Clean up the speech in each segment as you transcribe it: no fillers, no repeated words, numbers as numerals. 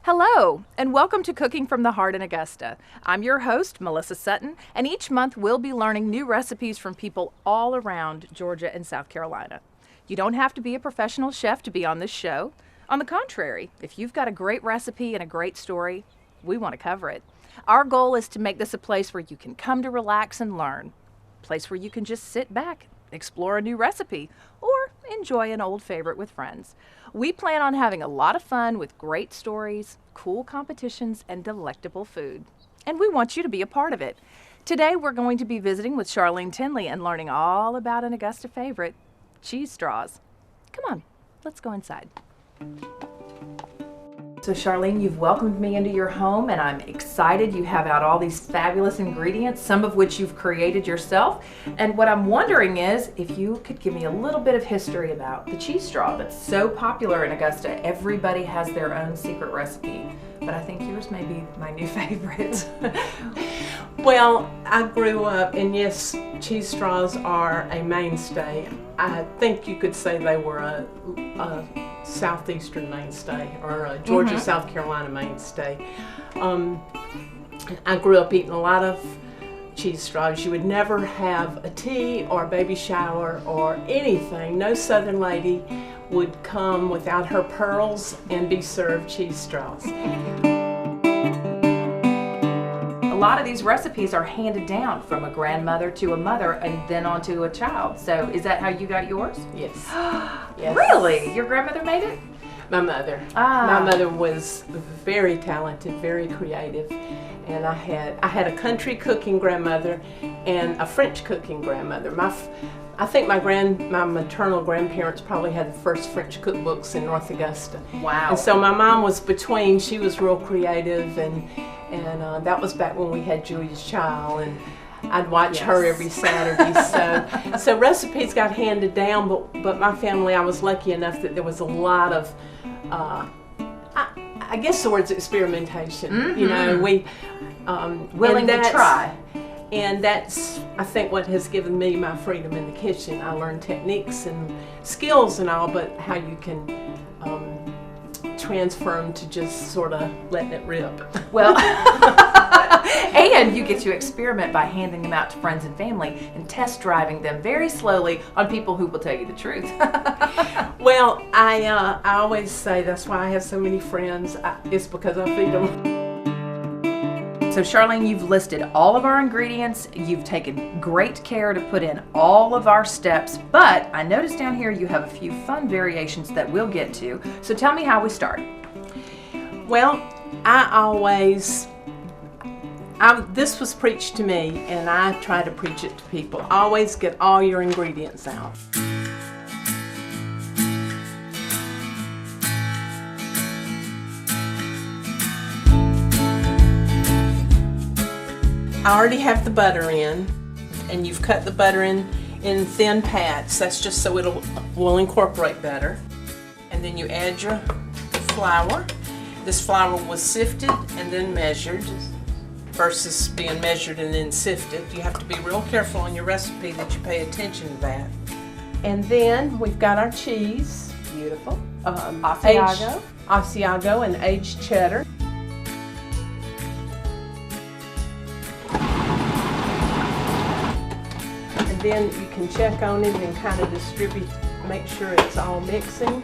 Hello, and welcome to Cooking from the Heart in Augusta. I'm your host, Melissa Sutton, and each month we'll be learning new recipes from people all around Georgia and South Carolina. You don't have to be a professional chef to be on this show. On the contrary, if you've got a great recipe and a great story, we want to cover it. Our goal is to make this a place where you can come to relax and learn, a place where you can just sit back, explore a new recipe, or enjoy an old favorite with friends. We plan on having a lot of fun with great stories, cool competitions, and delectable food. And we want you to be a part of it. Today we're going to be visiting with Charleen Tinley and learning all about an Augusta favorite, cheese straws. Come on, let's go inside. So Charleen, you've welcomed me into your home and I'm excited. You have out all these fabulous ingredients, some of which you've created yourself. And what I'm wondering is if you could give me a little bit of history about the cheese straw that's so popular in Augusta. Everybody has their own secret recipe, but I think yours may be my new favorite. Well, I grew up, and yes, cheese straws are a mainstay. I think you could say they were a southeastern mainstay, or a Georgia, South Carolina mainstay. I grew up eating a lot of cheese straws. You would never have a tea or a baby shower or anything. No Southern lady would come without her pearls and be served cheese straws. A lot of these recipes are handed down from a grandmother to a mother and then on to a child. So is that how you got yours? Yes. Yes. Really? Your grandmother made it? My mother. My mother was very talented, very creative, and I had a country cooking grandmother and a French cooking grandmother. I think my maternal grandparents probably had the first French cookbooks in North Augusta. Wow. And so my mom was between. She was real creative, and that was back when we had Julia's Child, and I'd watch her every Saturday. So recipes got handed down, but my family, I was lucky enough that there was a lot of, I guess the word's experimentation. You know, we willing to try. And that's, I think, what has given me my freedom in the kitchen. I learned techniques and skills and all, but how you can transfer them to just sort of letting it rip. Well, and you get to experiment by handing them out to friends and family and test driving them very slowly on people who will tell you the truth. Well, I always say that's why I have so many friends. It's because I feed them. So Charleen, you've listed all of our ingredients. You've taken great care to put in all of our steps, but I noticed down here you have a few fun variations that we'll get to. So tell me how we start. Well, this was preached to me, and I try to preach it to people. Always get all your ingredients out. I already have the butter in, and you've cut the butter in thin pads. That's just so will incorporate better. And then you add your flour. This flour was sifted and then measured versus being measured and then sifted. You have to be real careful on your recipe that you pay attention to that. And then we've got our cheese. Beautiful. Asiago. Asiago and aged cheddar. Then you can check on it and kind of distribute, make sure it's all mixing.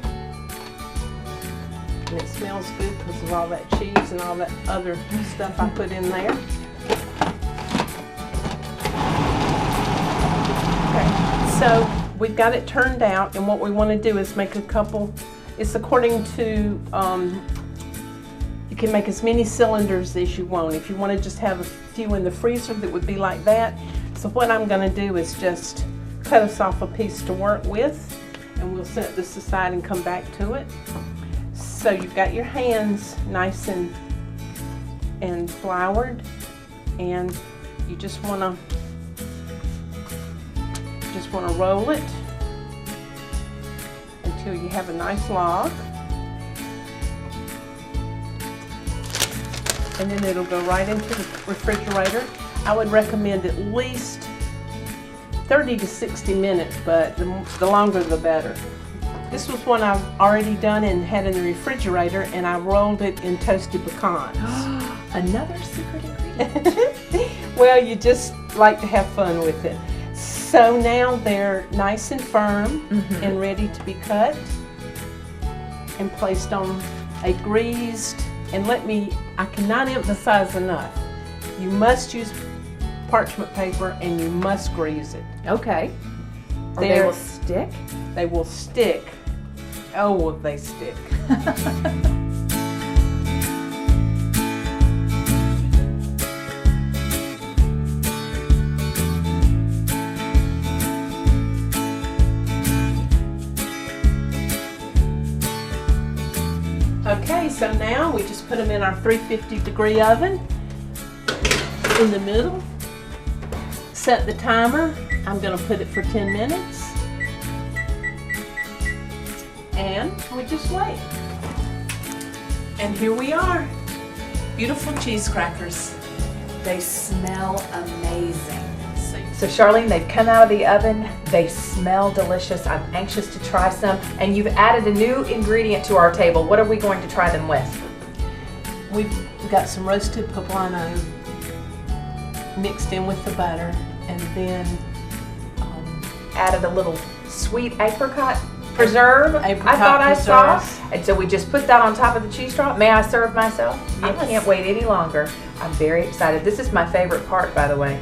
And it smells good because of all that cheese and all that other stuff I put in there. Okay, so we've got it turned out, and what we want to do is make a couple, it's according to, you can make as many cylinders as you want. If you want to just have a few in the freezer that would be like that. So what I'm going to do is just cut us off a piece to work with, and we'll set this aside and come back to it. So you've got your hands nice and floured, and you just want to roll it until you have a nice log, and then it'll go right into the refrigerator. I would recommend at least 30 to 60 minutes, but the longer the better. This was one I've already done and had in the refrigerator, and I rolled it in toasted pecans. Another secret ingredient. Well, you just like to have fun with it. So now they're nice and firm and ready to be cut and placed on a greased, and I cannot emphasize enough, you must use parchment paper and you must grease it. Okay. Or they will stick? They will stick. Oh, will they stick. Okay, so now we just put them in our 350-degree oven in the middle. Set the timer. I'm going to put it for 10 minutes. And we just wait. And here we are. Beautiful cheese crackers. They smell amazing. So Charleen, they've come out of the oven. They smell delicious. I'm anxious to try some. And you've added a new ingredient to our table. What are we going to try them with? We've got some roasted poblano mixed in with the butter, and then added a little sweet apricot preserve. I preserve. saw. And so we just put that on top of the cheese straw. May I serve myself? Yes. I can't wait any longer. I'm very excited. This is my favorite part, by the way.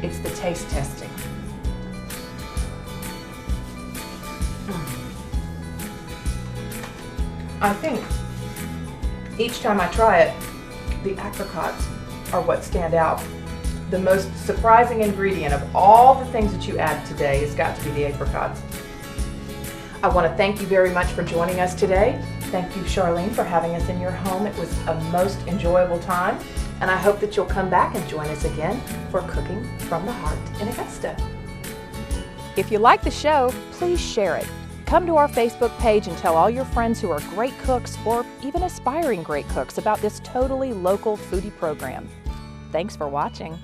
It's the taste testing. I think each time I try it, the apricots are what stand out. The most surprising ingredient of all the things that you added today has got to be the apricots. I want to thank you very much for joining us today. Thank you, Charleen, for having us in your home. It was a most enjoyable time, and I hope that you'll come back and join us again for Cooking from the Heart in Augusta. If you like the show, please share it. Come to our Facebook page and tell all your friends who are great cooks or even aspiring great cooks about this totally local foodie program. Thanks for watching.